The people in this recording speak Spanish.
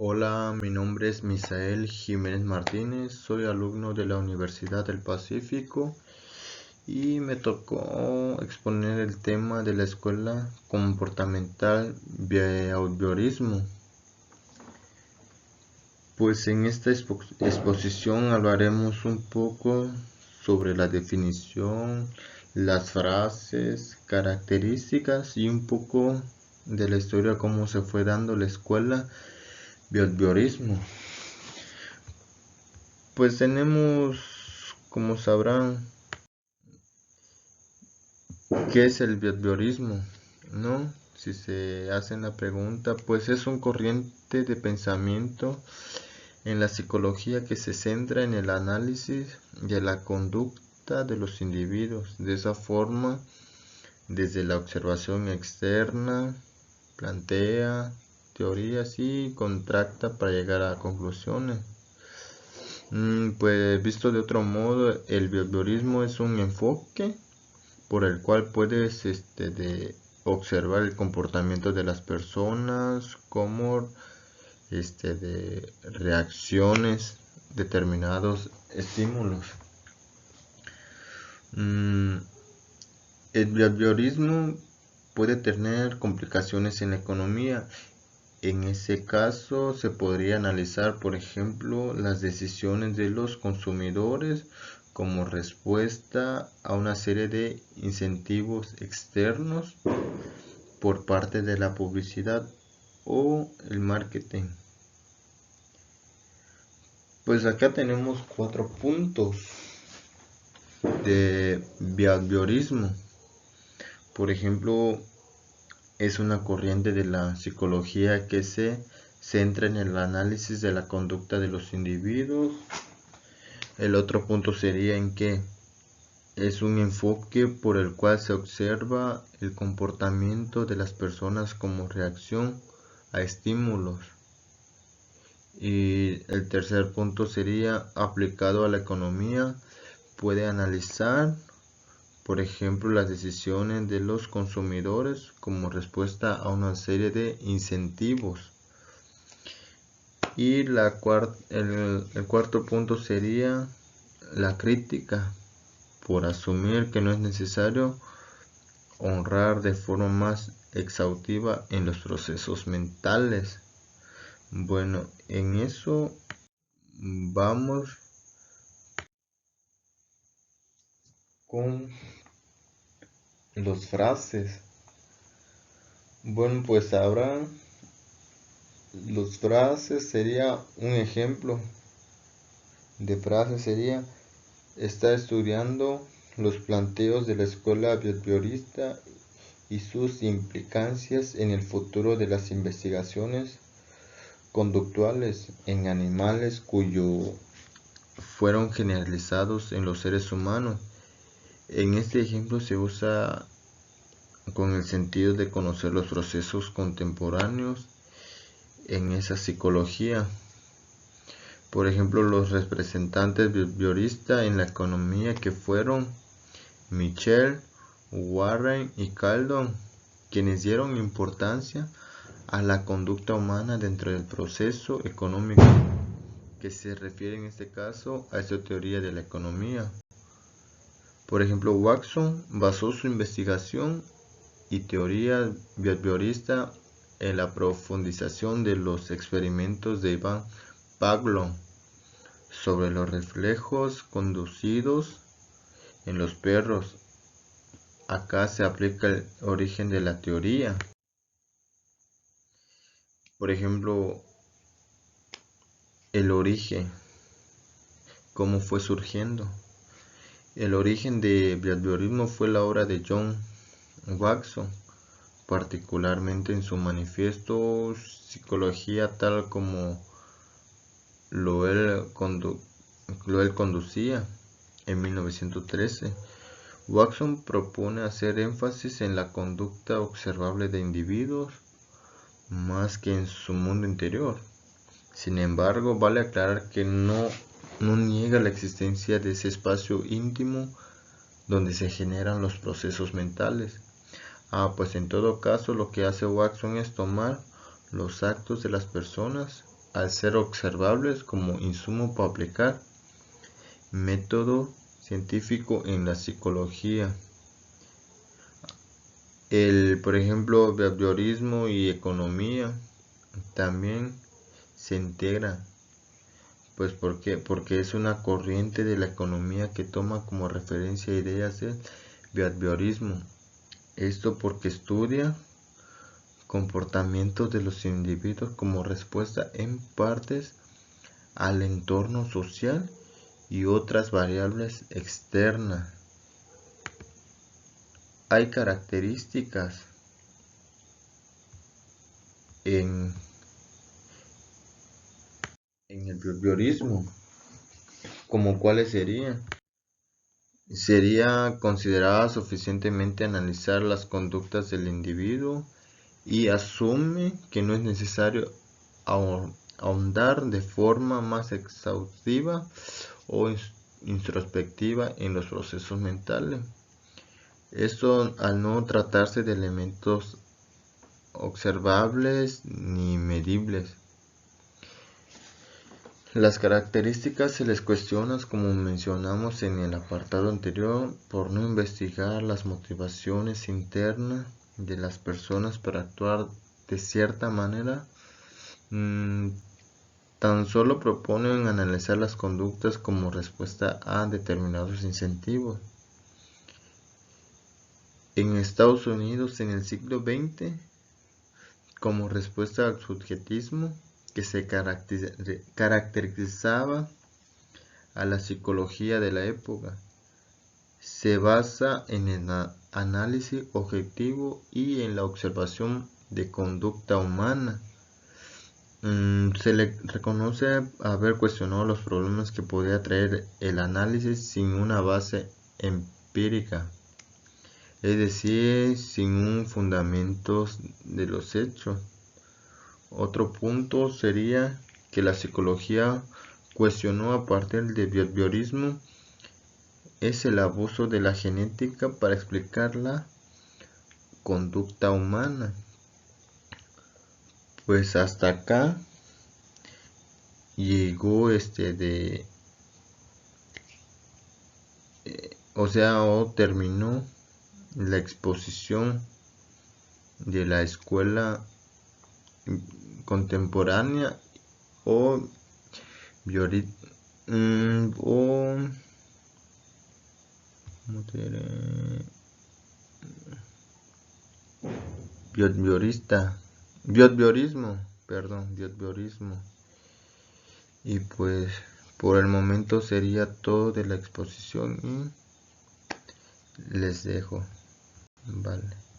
Hola, mi nombre es Misael Jiménez Martínez, soy alumno de la Universidad del Pacífico y me tocó exponer el tema de la escuela comportamental behaviorismo. Pues en esta exposición hablaremos un poco sobre la definición, las frases, características y un poco de la historia cómo se fue dando la escuela behaviorismo. Pues tenemos, como sabrán, ¿qué es el behaviorismo? ¿No? Si se hacen la pregunta, pues es un corriente de pensamiento en la psicología que se centra en el análisis de la conducta de los individuos. De esa forma, desde la observación externa, plantea teorías y contrasta para llegar a conclusiones. Pues visto de otro modo, el behaviorismo es un enfoque por el cual puedes observar el comportamiento de las personas como de reacciones determinados estímulos. Mm, el behaviorismo puede tener complicaciones en la economía. En ese caso se podría analizar, por ejemplo, las decisiones de los consumidores como respuesta a una serie de incentivos externos por parte de la publicidad o el marketing. Pues acá tenemos 4 puntos de behaviorismo. Por ejemplo, es una corriente de la psicología que se centra en el análisis de la conducta de los individuos. El otro punto sería en que es un enfoque por el cual se observa el comportamiento de las personas como reacción a estímulos. Y el tercer punto sería aplicado a la economía. Puede analizar, por ejemplo, las decisiones de los consumidores como respuesta a una serie de incentivos. Y el cuarto punto sería la crítica, por asumir que no es necesario honrar de forma más exhaustiva en los procesos mentales. Bueno, en eso vamos con las frases. Bueno, pues ahora las frases sería un ejemplo de frase sería: está estudiando los planteos de la escuela behaviorista y sus implicancias en el futuro de las investigaciones conductuales en animales cuyo fueron generalizados en los seres humanos. En este ejemplo se usa con el sentido de conocer los procesos contemporáneos en esa psicología. Por ejemplo, los representantes behavioristas en la economía que fueron Michel, Warren y Caldon, quienes dieron importancia a la conducta humana dentro del proceso económico, que se refiere en este caso a esta teoría de la economía. Por ejemplo, Watson basó su investigación y teoría behaviorista en la profundización de los experimentos de Ivan Pavlov sobre los reflejos conducidos en los perros. Acá se aplica el origen de la teoría. Por ejemplo, el origen, cómo fue surgiendo. El origen de behaviorismo fue la obra de John Watson, particularmente en su manifiesto Psicología tal como lo él conducía en 1913. Watson propone hacer énfasis en la conducta observable de individuos más que en su mundo interior. Sin embargo, vale aclarar que no niega la existencia de ese espacio íntimo donde se generan los procesos mentales. Pues en todo caso lo que hace Watson es tomar los actos de las personas al ser observables como insumo para aplicar método científico en la psicología. Por ejemplo, behaviorismo y economía también se integran. Pues ¿por qué? Porque es una corriente de la economía que toma como referencia ideas del behaviorismo. Esto porque estudia comportamientos de los individuos como respuesta en partes al entorno social y otras variables externas. Hay características en el behaviorismo, como cuáles serían. Sería considerada suficientemente analizar las conductas del individuo y asume que no es necesario ahondar de forma más exhaustiva o introspectiva en los procesos mentales. Esto al no tratarse de elementos observables ni medibles. Las características se les cuestiona, como mencionamos en el apartado anterior, por no investigar las motivaciones internas de las personas para actuar de cierta manera. Tan solo proponen analizar las conductas como respuesta a determinados incentivos. En Estados Unidos, en el siglo XX, como respuesta al subjetismo que se caracterizaba a la psicología de la época, se basa en el análisis objetivo y en la observación de conducta humana. Se le reconoce haber cuestionado los problemas que podía traer el análisis sin una base empírica, es decir, sin un fundamento de los hechos. Otro punto sería que la psicología cuestionó a partir del behaviorismo es el abuso de la genética para explicar la conducta humana. Pues hasta acá llegó terminó la exposición de la escuela contemporánea o behaviorismo. Y pues por el momento sería todo de la exposición y les dejo. Vale.